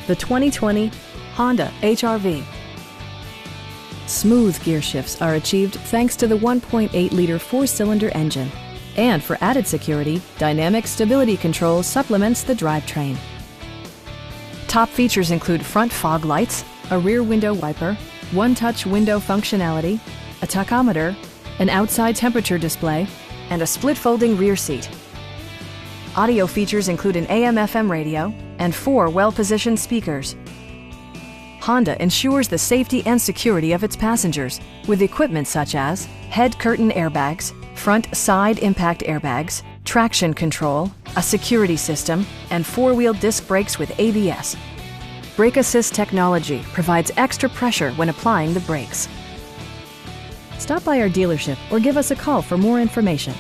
the 2020 Honda HRV. Smooth gear shifts are achieved thanks to the 1.8-liter four-cylinder engine. And for added security, dynamic stability control supplements the drivetrain. Top features include front fog lights, a rear window wiper, one-touch window functionality, a tachometer, an outside temperature display, and a split-folding rear seat. Audio features include an AM/FM radio and 4 well-positioned speakers. Honda ensures the safety and security of its passengers with equipment such as head curtain airbags, front side impact airbags, traction control, a security system, and 4-wheel disc brakes with ABS. Brake Assist technology provides extra pressure when applying the brakes. Stop by our dealership or give us a call for more information.